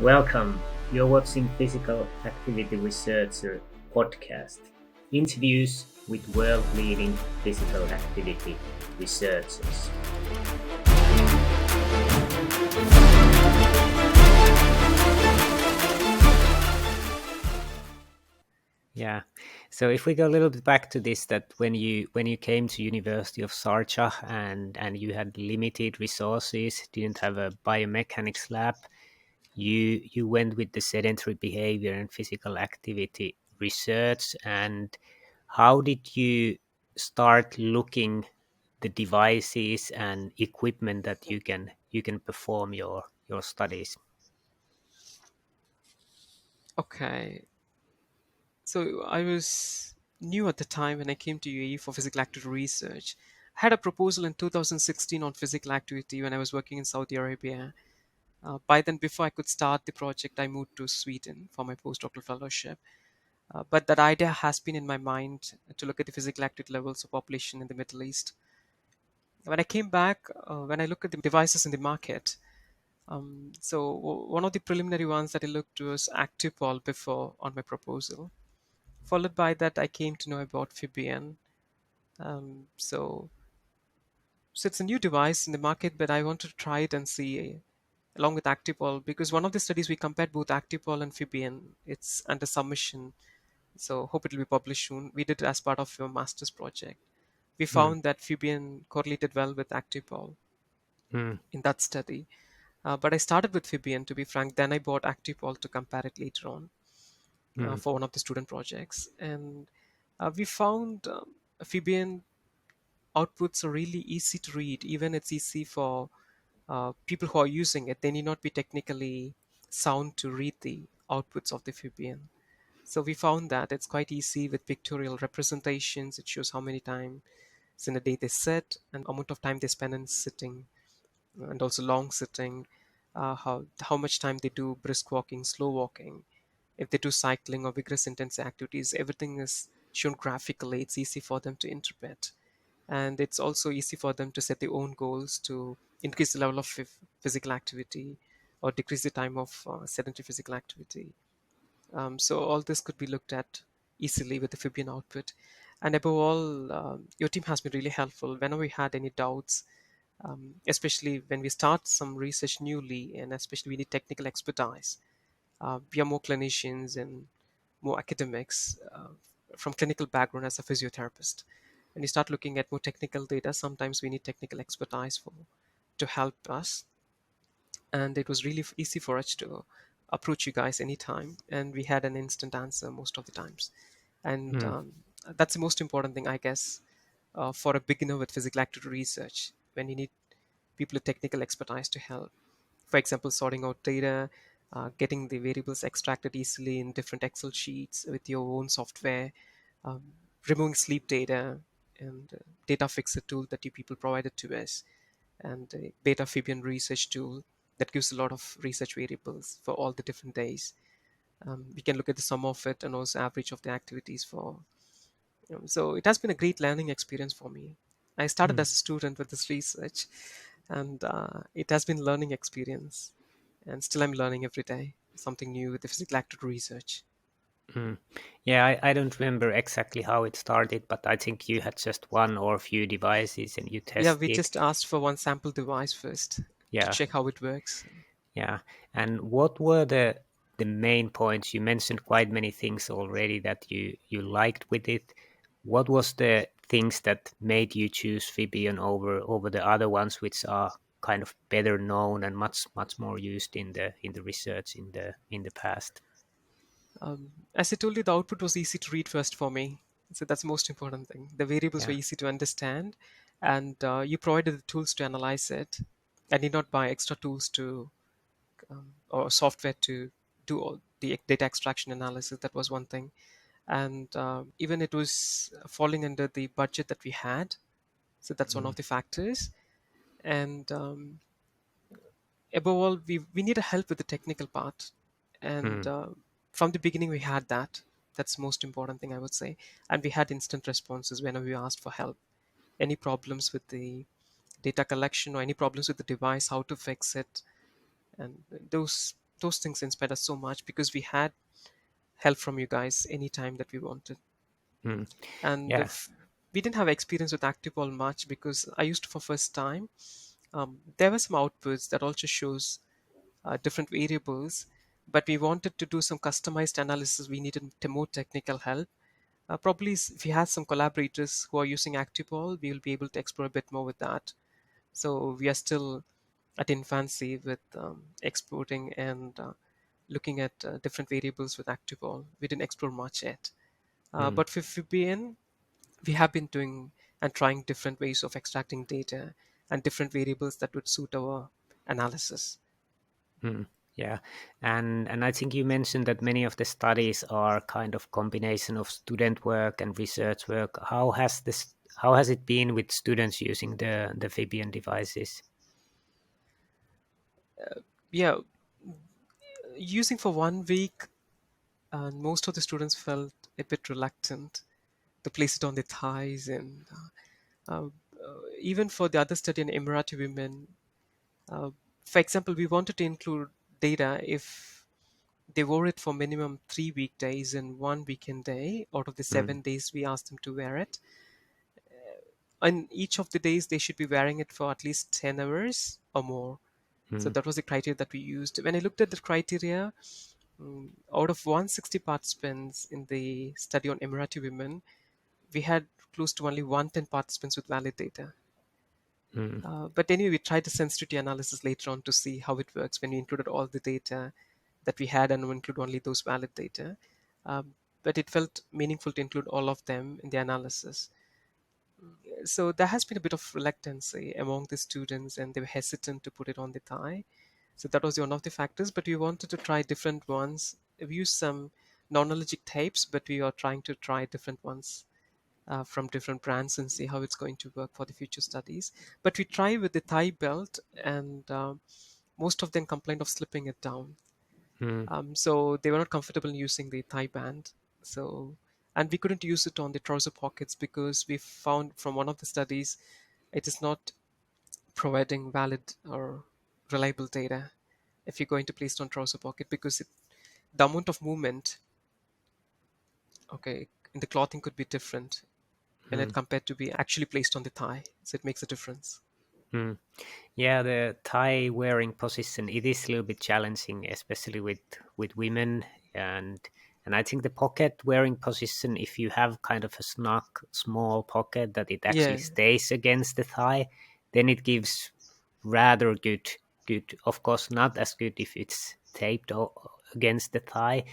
Welcome. You're watching Physical Activity Researcher podcast. Interviews with world-leading physical activity researchers. Yeah. So if we go a little bit back to this, that when you came to University of Sharjah and you had limited resources, didn't have a biomechanics lab, you went with the sedentary behavior and physical activity research. And how did you start looking the devices and equipment that you can perform your studies? Okay, so I was new at the time when I came to UAE for physical activity research. I had a proposal in 2016 on physical activity when I was working in Saudi Arabia. By then, before I could start the project, I moved to Sweden for my postdoctoral fellowship. But that idea has been in my mind to look at the physical activity levels of population in the Middle East. When I came back, when I look at the devices in the market, one of the preliminary ones that I looked was ActivePol before on my proposal. Followed by that, I came to know about Fibion. Um, so, so it's a new device in the market, but I wanted to try it and see along with ActivePol because one of the studies we compared both ActivePol and Fibion. It's under submission, so hope it will be published soon. We did it as part of your master's project. We Mm, found that Fibion correlated well with ActivePol mm, in that study. But I started with Fibion, to be frank. Then I bought ActivePol to compare it later on mm, for one of the student projects. And we found Fibion outputs are really easy to read. Even it's easy for people who are using it. They need not be technically sound to read the outputs of the Fibion. So we found that it's quite easy with pictorial representations. It shows how many times in a day they sit and amount of time they spend in sitting and also long sitting, how much time they do brisk walking, slow walking, if they do cycling or vigorous intense activities. Everything is shown graphically. It's easy for them to interpret, and it's also easy for them to set their own goals to increase the level of physical activity or decrease the time of sedentary physical activity. So all this could be looked at easily with the Fibion output. And above all, your team has been really helpful whenever we had any doubts, especially when we start some research newly, and especially we need technical expertise. We are more clinicians and more academics from clinical background as a physiotherapist. When you start looking at more technical data, sometimes we need technical expertise to help us. And it was really easy for us to approach you guys anytime, and we had an instant answer most of the times. And mm, that's the most important thing, I guess, for a beginner with physical activity research, when you need people with technical expertise to help. For example, sorting out data, getting the variables extracted easily in different Excel sheets with your own software, um, removing sleep data, and data fixer tool that you people provided to us, and a beta Fibion research tool that gives a lot of research variables for all the different days. We can look at the sum of it and also average of the activities for. So it has been a great learning experience for me. I started mm. as a student with this research, and it has been learning experience, and still I'm learning every day something new with the physical activity research. Mm. Yeah, I don't remember exactly how it started, but I think you had just one or a few devices and you Yeah, we tested. just asked for one sample device first to Yeah, check how it works. yeah. And what were the main points? You mentioned quite many things already that you liked with it. What was the things that made you choose Fibion over the other ones, which are kind of better known and much more used in the research in the past? As I told you, the output was easy to read first for me. So that's the most important thing. The variables were Yeah. easy to understand, and you provided the tools to analyze it. I did not buy extra tools or software to do all the data extraction analysis. That was one thing. And even it was falling under the budget that we had. So that's one Mm, of the factors. And above all, we need a help with the technical part, and mm, from the beginning we had that. That's the most important thing, I would say. And we had instant responses whenever we asked for help. Any problems with the data collection or any problems with the device, how to fix it, and those those things inspired us so much because we had help from you guys anytime that we wanted. Hmm. And Yeah. if we didn't have experience with active ball much because I used it for first time. There were some outputs that also shows different variables, but we wanted to do some customized analysis. We needed more technical help. Probably if we had some collaborators who are using active ball, we will be able to explore a bit more with that. So we are still at infancy with exporting and looking at different variables with active ball. We didn't explore much yet. Hmm. But for Fibion, we have been doing and trying different ways of extracting data and different variables that would suit our analysis. Hmm. Yeah, and I think you mentioned that many of the studies are kind of combination of student work and research work. How has it been with students using the Fibion devices? Yeah, using for 1 week, and most of the students felt a bit reluctant to place it on their thighs. And even for the other study in Emirati women, uh, for example, we wanted to include data if they wore it for minimum 3 weekdays and 1 weekend day out of the Hmm. 7 days we asked them to wear it. And each of the days they should be wearing it for at least 10 hours or more. So Hmm. that was the criteria that we used. When I looked at the criteria, out of 160 participants in the study on Emirati women, we had close to only 110 participants with valid data. Hmm. But anyway, we tried the sensitivity analysis later on to see how it works when we included all the data that we had and we include only those valid data. But it felt meaningful to include all of them in the analysis. So there has been a bit of reluctance among the students, and they were hesitant to put it on the thigh. So that was one of the factors. But we wanted to try different ones. We used some non-allergic types, but we are trying to try different ones from different brands and see how it's going to work for the future studies. But we try with the thigh belt, and most of them complained of slipping it down. Hmm. So they were not comfortable in using the thigh band. So, and we couldn't use it on the trouser pockets because we found from one of the studies it is not providing valid or reliable data if you're going to place it on trouser pocket because the amount of movement, okay, in the clothing could be different when Hmm. it compared to be actually placed on the thigh. So it makes a difference. Hmm. Yeah, the tie wearing position, it is a little bit challenging, especially with women, and I think the pocket wearing position, if you have kind of a snug small pocket that it actually Yeah, stays against the thigh, then it gives rather good. Of course, not as good if it's taped against the thigh,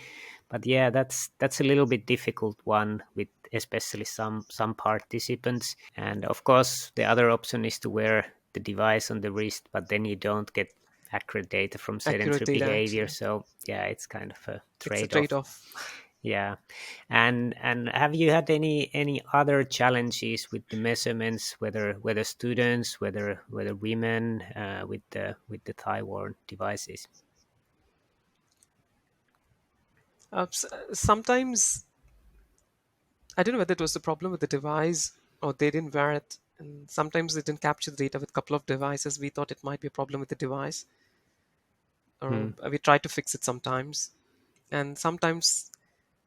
but yeah, that's a little bit difficult one with especially some participants. And of course, the other option is to wear the device on the wrist, but then you don't get accurate data from accurate sedentary data behavior. actually. So yeah, it's kind of a It's a trade-off. trade-off. Yeah, and have you had any other challenges with the measurements, whether students, whether women, with the thigh worn devices? Sometimes I don't know whether it was the problem with the device or they didn't wear it. And sometimes they didn't capture the data with a couple of devices. We thought it might be a problem with the device, or Hmm. we try to fix it sometimes. And sometimes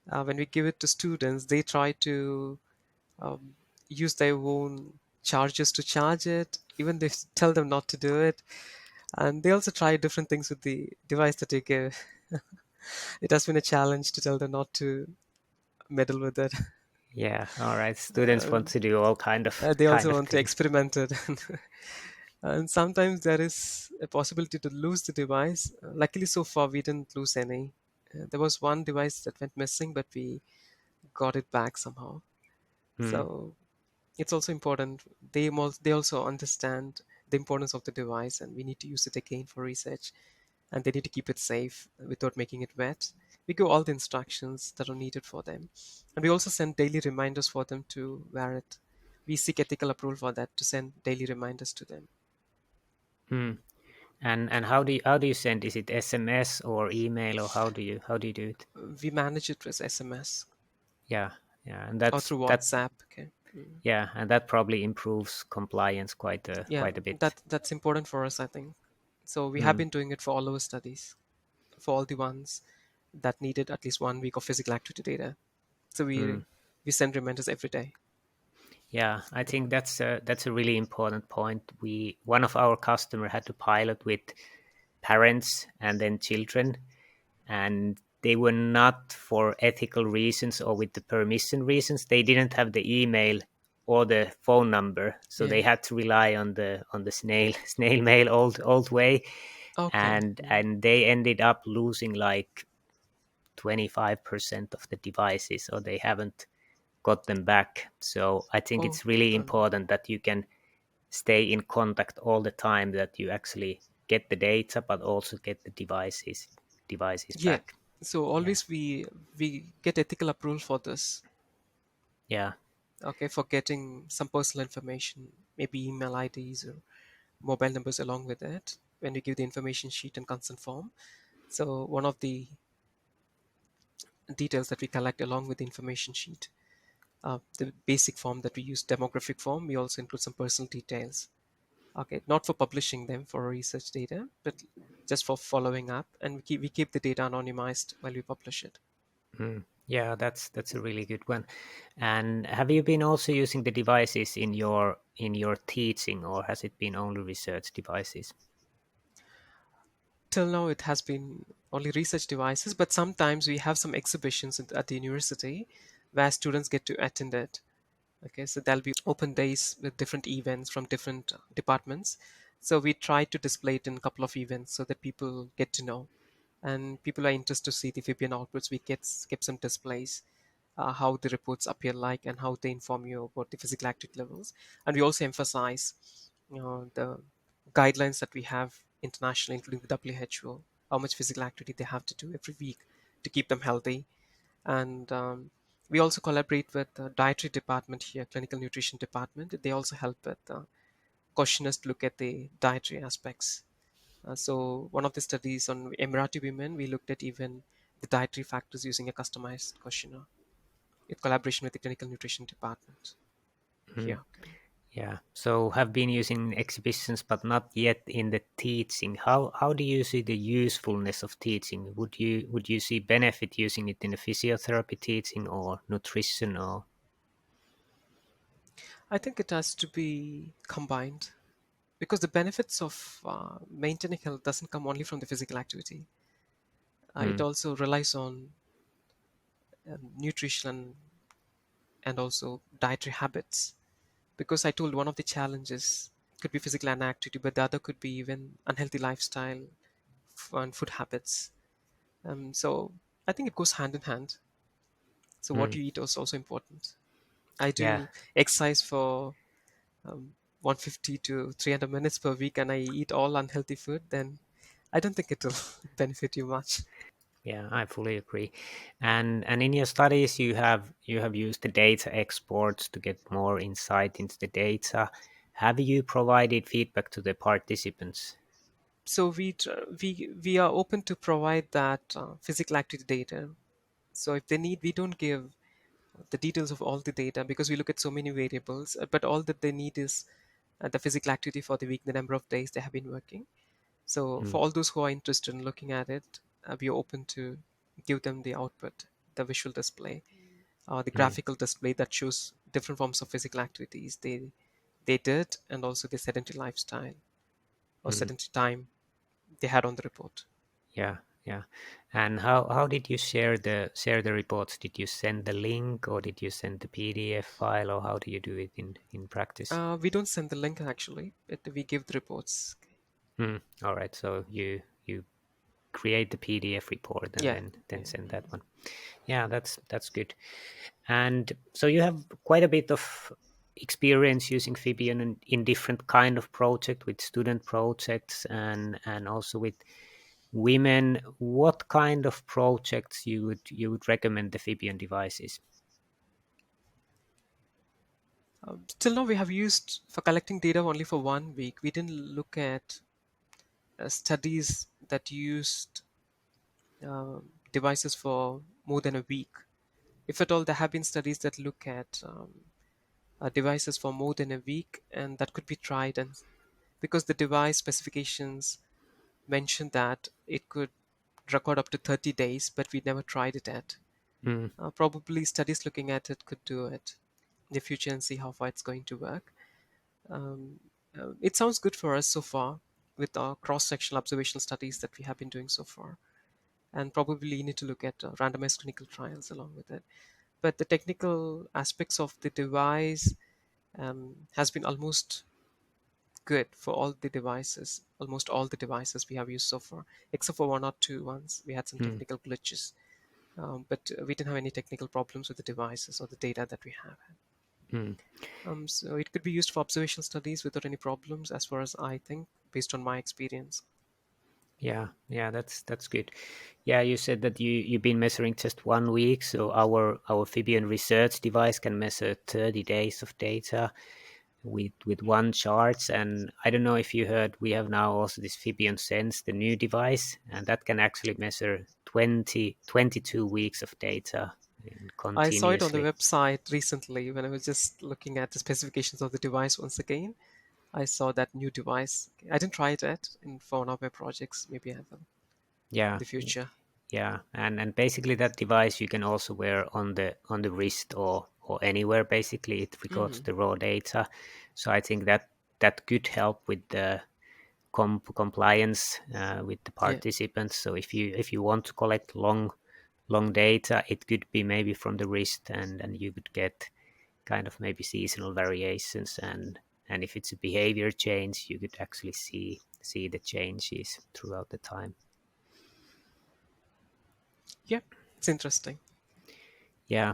when we give it to students, they try to um, use their own chargers to charge it. Even they tell them not to do it. And they also try different things with the device that they give. It has been a challenge to tell them not to meddle with it. Yeah, all right. Students Uh, want to do all kind of they kind also of want to things. experiment it. And sometimes there is a possibility to lose the device. Luckily, so far, we didn't lose any. There was one device that went missing, but we got it back somehow. Hmm. So it's also important. They also understand the importance of the device, and we need to use it again for research. And they need to keep it safe without making it wet. We give all the instructions that are needed for them, and we also send daily reminders for them to wear it. We seek ethical approval for that to send daily reminders to them. Hmm. And how do you send? Is it SMS or email, or how do you do it? We manage it with SMS Yeah, yeah, and or that's through that. WhatsApp. Okay. Mm. Yeah, and that probably improves compliance quite a Yeah, quite a bit. that's important for us, I think. So we have Hmm. been doing it for all our studies for all the ones that needed at least 1 week of physical activity data. So Mm. we send reminders every day. Yeah, I think that's a really important point. One of our customer had to pilot with parents and then children, and they were not for ethical reasons or with the permission reasons. They didn't have the email or the phone number, so Yeah. they had to rely on the snail mail old way, Okay. and they ended up losing like 25% of the devices, or they haven't got them back. So I think Oh, it's really important that you can stay in contact all the time, that you actually get the data but also get the devices yeah. back. So Yeah. always we get ethical approval for this. Yeah. Okay, for getting some personal information, maybe email IDs or mobile numbers along with it when we give the information sheet and consent form. So one of the details that we collect along with the information sheet, the basic form that we use, demographic form, we also include some personal details. Okay, not for publishing them for research data, but just for following up, and we keep the data anonymized while we publish it. Mm. Yeah, that's a really good one. And have you been also using the devices in your teaching, or has it been only research devices? Till now, it has been only research devices, but sometimes we have some exhibitions at the university where students get to attend it. Okay, so there'll be open days with different events from different departments. So we try to display it in a couple of events so that people get to know, and people are interested to see the Fibion outputs. We get some displays, how the reports appear like, and how they inform you about the physical activity levels. And we also emphasize, the guidelines that we have internationally, including the WHO, how much physical activity they have to do every week to keep them healthy. And we also collaborate with the dietary department here, clinical nutrition department. They also help with questionnaires to look at the dietary aspects. So one of the studies on Emirati women, we looked at even the dietary factors using a customized questionnaire in collaboration with the clinical nutrition department Mm. here. Yeah. So have been using exhibitions, but not yet in the teaching. How do you see the usefulness of teaching? Would you see benefit using it in the physiotherapy teaching or nutrition or? I think it has to be combined because the benefits of maintaining health doesn't come only from the physical activity. It Mm. also relies on nutrition and also dietary habits. Because I told one of the challenges could be physical inactivity, but the other could be even unhealthy lifestyle and food habits. So I think it goes hand in hand. So what Mm. you eat is also important. I Yeah. do exercise for 150 to 300 minutes per week, and I eat all unhealthy food, then I don't think it will benefit you much. Yeah, I fully agree. And in your studies, you have used the data exports to get more insight into the data. Have you provided feedback to the participants? So we are open to provide that physical activity data. So if they need, we don't give the details of all the data because we look at so many variables. But all that they need is the physical activity for the week, the number of days they have been working. So Mm. for all those who are interested in looking at it, we are open to give them the output, the visual display, the Mm. graphical display that shows different forms of physical activities they did, and also the sedentary lifestyle or Mm. sedentary time they had on the report. Yeah, yeah. And how did you share the reports? Did you send the link, or did you send the PDF file, or how do you do it in practice? We don't send the link actually, but we give the reports. Mm. All right. So you create the PDF report and Yeah, then yeah. send that one. Yeah, that's good. And so you have quite a bit of experience using Fibion in different kind of project with student projects and also with women. What kind of projects you would recommend the Fibion devices? Till now, we have used for collecting data only for 1 week. We didn't look at studies that used devices for more than a week. If at all, there have been studies that look at devices for more than a week, and that could be tried. And because the device specifications mention that it could record up to 30 days, but we never tried it yet. Mm. Probably studies looking at it could do it in the future and see how far it's going to work. Um, it sounds good for us so far with our cross-sectional observational studies that we have been doing so far. And probably need to look at randomized clinical trials along with it. But the technical aspects of the device has been almost good for almost all the devices we have used so far, except for one or two ones. We had some Mm. technical glitches, but we didn't have any technical problems with the devices or the data that we have. Mm. So it could be used for observational studies without any problems, as far as I think, based on my experience. Yeah, yeah, that's good. Yeah, you said that you've been measuring just 1 week, so our Fibion research device can measure 30 days of data with one charge. And I don't know if you heard, we have now also this Fibion Sense, the new device, and that can actually measure 22 weeks of data I saw it on the continuously. website recently when I was just looking at the specifications of the device once again. I saw that new device. I didn't try it yet for one of my projects. Maybe I will in Yeah, the future. yeah, and basically that device you can also wear on the wrist or anywhere. Basically, it records Hmm. the raw data. So I think that could help with the compliance with the Yeah, participants. So if you want to collect long data, it could be maybe from the wrist, and you could get kind of maybe seasonal variations, and if it's a behavior change, you could actually see the changes throughout the time. yeah, it's interesting. Yeah.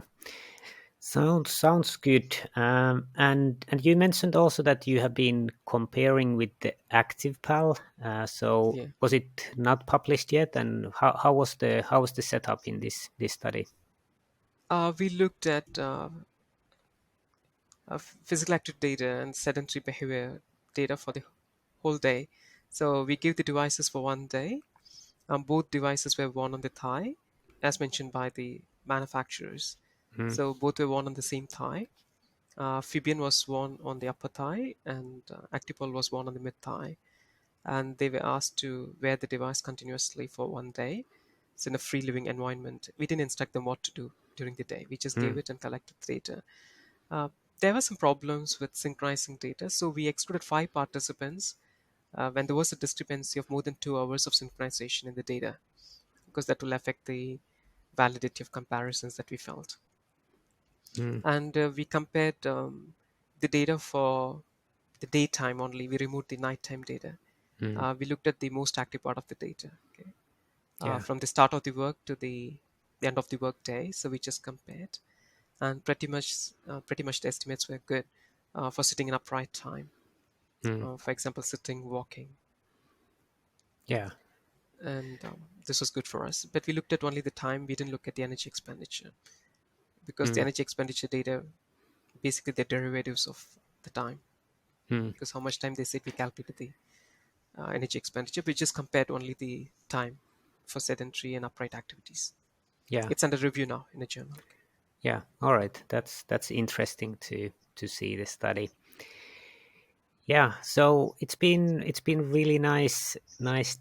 Sounds good. And you mentioned also that you have been comparing with the ActivePal. So Yeah. was it not published yet? And how was the setup in this study? We looked at physical active data and sedentary behavior data for the whole day. So we gave the devices for one day. Both devices were worn on the thigh, as mentioned by the manufacturers. Mm, So both were worn on the same thigh. Fibion was worn on the upper thigh, and Actipol was worn on the mid thigh. And they were asked to wear the device continuously for one day. It's in a free living environment. We didn't instruct them what to do during the day. We just gave mm, it and collected the data. Uh, there were some problems with synchronizing data, so we excluded 5 participants when there was a discrepancy of more than 2 hours of synchronization in the data, because that will affect the validity of comparisons that we felt. mm, And we compared the data for the daytime only. We removed the nighttime data. mm. We looked at the most active part of the data, okay, Yeah. from the start of the work to the end of the work day. So we just compared, and pretty much the estimates were good for sitting in upright time. Mm, For example, sitting, walking, yeah. and this was good for us. But we looked at only the time. We didn't look at the energy expenditure, because the Mm, energy expenditure data basically the derivatives of the time. mm, Because how much time they said we calculated the energy expenditure, we just compared only the time for sedentary and upright activities. yeah. It's under review now in a journal. Yeah. All right. That's interesting to see the study. Yeah, so it's been really nice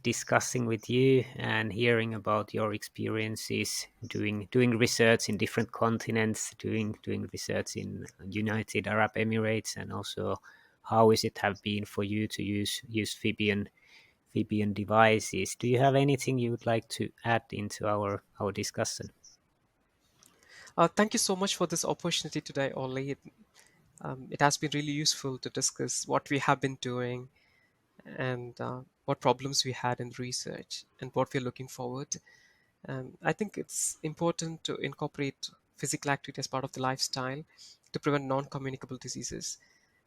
discussing with you and hearing about your experiences doing research in different continents, doing research in United Arab Emirates, and also how is it have been for you to use Fibion devices. Do you have anything you would like to add into our discussion? Thank you so much for this opportunity today, Ollie. It has been really useful to discuss what we have been doing, and what problems we had in research and what we're looking forward. I think it's important to incorporate physical activity as part of the lifestyle to prevent non-communicable diseases.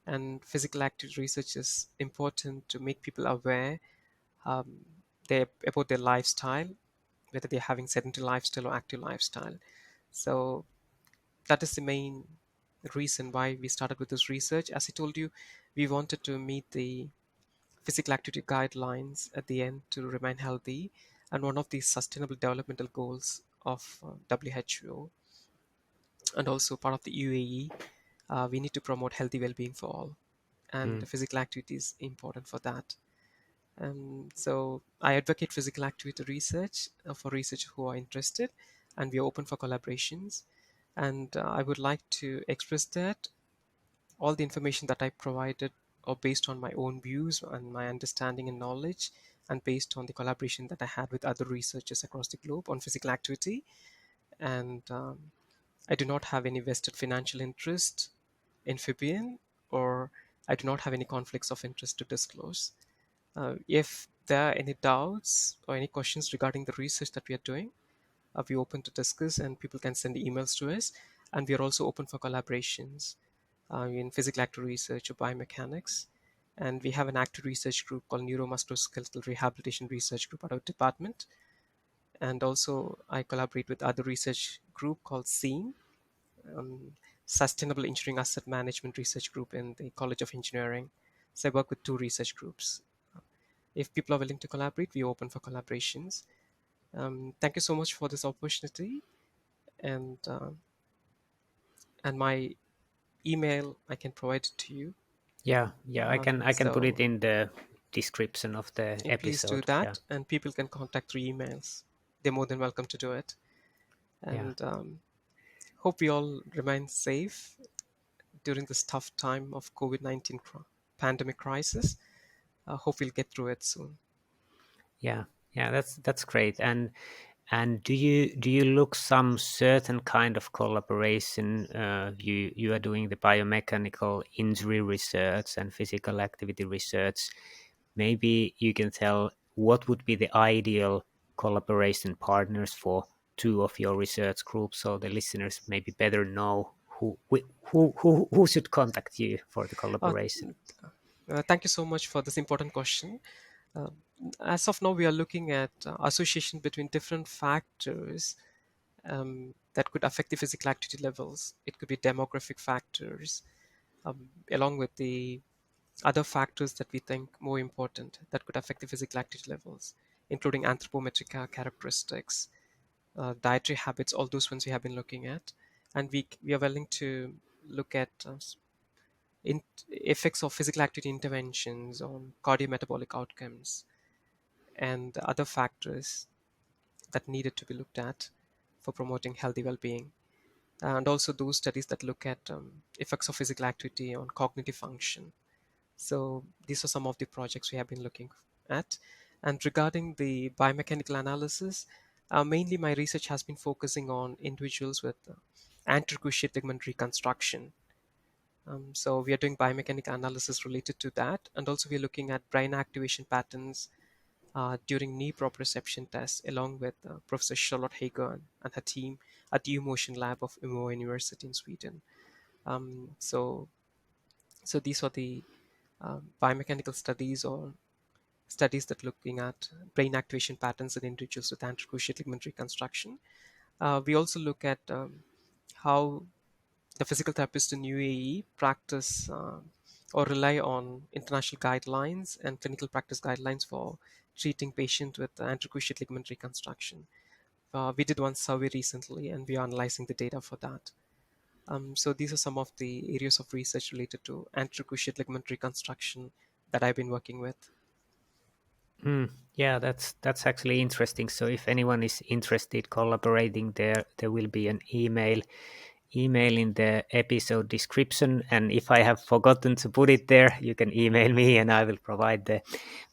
And physical activity research is important to make people aware um, about their lifestyle, whether they're having sedentary lifestyle or active lifestyle. So that is the main reason why we started with this research. As I told you, we wanted to meet the physical activity guidelines at the end to remain healthy, and one of the sustainable developmental goals of WHO, and also part of the UAE. We need to promote healthy well-being for all, and Mm, physical activity is important for that. So I advocate physical activity research for researchers who are interested, and we are open for collaborations. And I would like to express that all the information that I provided are based on my own views and my understanding and knowledge, and based on the collaboration that I had with other researchers across the globe on physical activity. And I do not have any vested financial interest in Fibion, or I do not have any conflicts of interest to disclose. If there are any doubts or any questions regarding the research that we are doing, we're open to discuss, and people can send emails to us. And we are also open for collaborations in physical active research or biomechanics. And we have an active research group called Neuromusculoskeletal Rehabilitation Research Group at our department. And also I collaborate with other research group called SEAM, Sustainable Engineering Asset Management Research Group in the College of Engineering. So I work with two research groups. If people are willing to collaborate, we're open for collaborations. Thank you so much for this opportunity. And my email I can provide it to you. Yeah, I can put it So in the description of the please do episode. Yeah, that, and people can contact through emails. They're more than welcome to do it. yeah, And hope we all remain safe during this tough time of COVID-19 pandemic crisis. Hope we'll get through it soon. yeah, yeah. That's great. And do you look some certain kind of collaboration? You are doing the biomechanical injury research and physical activity research. Maybe you can tell what would be the ideal collaboration partners for two of your research groups, so the listeners maybe better know who should contact you for the Uh, collaboration. Thank you so much for this important question. Uh, as of now, we are looking at association between different factors that could affect the physical activity levels. It could be demographic factors, along with the other factors that we think more important that could affect the physical activity levels, including anthropometric characteristics, dietary habits, all those ones we have been looking at. And we are willing to look at effects of physical activity interventions on cardiometabolic outcomes and other factors that needed to be looked at for promoting healthy well-being. And also those studies that look at effects of physical activity on cognitive function. So these are some of the projects we have been looking at. And regarding the biomechanical analysis, mainly my research has been focusing on individuals with anterior cruciate ligament reconstruction. So we are doing biomechanical analysis related to that. And also we're looking at brain activation patterns during knee proprioception tests, along with Professor Charlotte Hager and her team at the U-Motion Lab of Umeå University in Sweden. So these are the biomechanical studies or studies that looking at brain activation patterns in individuals with anterior cruciate ligament reconstruction. We also look at how the physical therapists in UAE practice or rely on international guidelines and clinical practice guidelines for treating patients with anterior cruciate ligament reconstruction. We did one survey recently, and we are analyzing the data for that. So these are some of the areas of research related to anterior cruciate ligament reconstruction that I've been working with. Yeah, that's actually interesting. So if anyone is interested collaborating, there will be an email in the episode description, and if I have forgotten to put it there, you can email me and I will provide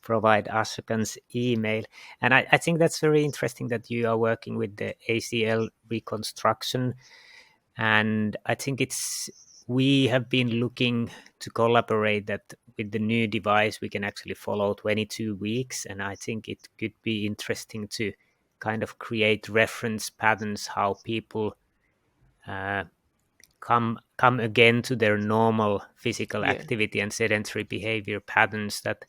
Ashokan's email. And I think that's very interesting that you are working with the ACL reconstruction, and I think we have been looking to collaborate that with the new device we can actually follow 22 weeks, and I think it could be interesting to kind of create reference patterns how people uh, come again to their normal physical Yeah, activity and sedentary behavior patterns. That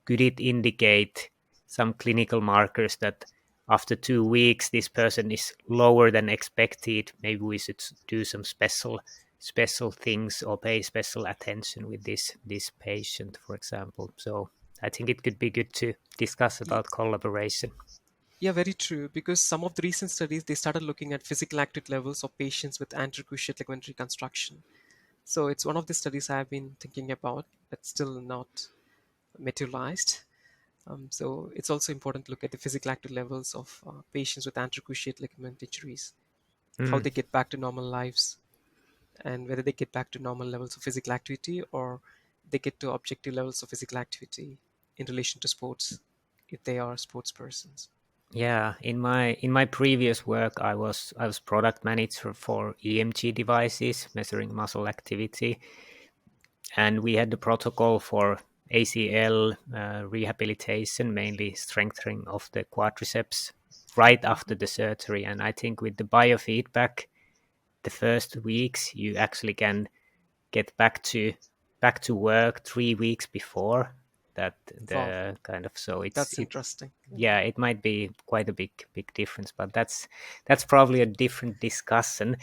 could it indicate some clinical markers that after 2 weeks this person is lower than expected? Maybe we should do some special things or pay special attention with this patient, for example. So I think it could be good to discuss Ye- about collaboration. yeah, very true. Because some of the recent studies they started looking at physical activity levels of patients with anterior cruciate ligament reconstruction. So it's one of the studies I've been thinking about, but still not materialized. So it's also important to look at the physical active levels of patients with anterior cruciate ligament injuries, how Mm. they get back to normal lives, and whether they get back to normal levels of physical activity or they get to objective levels of physical activity in relation to sports if they are sports persons. Yeah, in my previous work, I was product manager for EMG devices measuring muscle activity, and we had the protocol for ACL rehabilitation, mainly strengthening of the quadriceps right after the surgery. And I think with the biofeedback, the first weeks you actually can get back to work 3 weeks before that. Wow, The kind of, so that's it interesting. yeah, it might be quite a big difference, but that's probably a different discussion.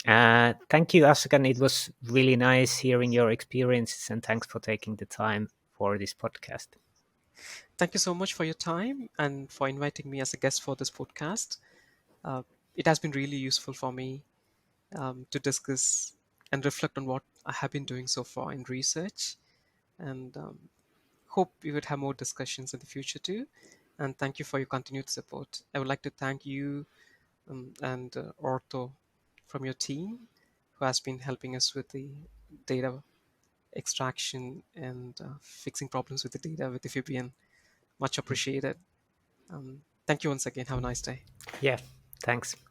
Thank you, Ashokan. It was really nice hearing your experiences, and thanks for taking the time for this podcast. Thank you so much for your time and for inviting me as a guest for this podcast. Uh, it has been really useful for me to discuss and reflect on what I have been doing so far in research, and hope we would have more discussions in the future too. And thank you for your continued support. I would like to thank you and Ortho from your team who has been helping us with the data extraction and fixing problems with the data with the Fibion. Much appreciated. Thank you once again. Have a nice day. Yeah, thanks.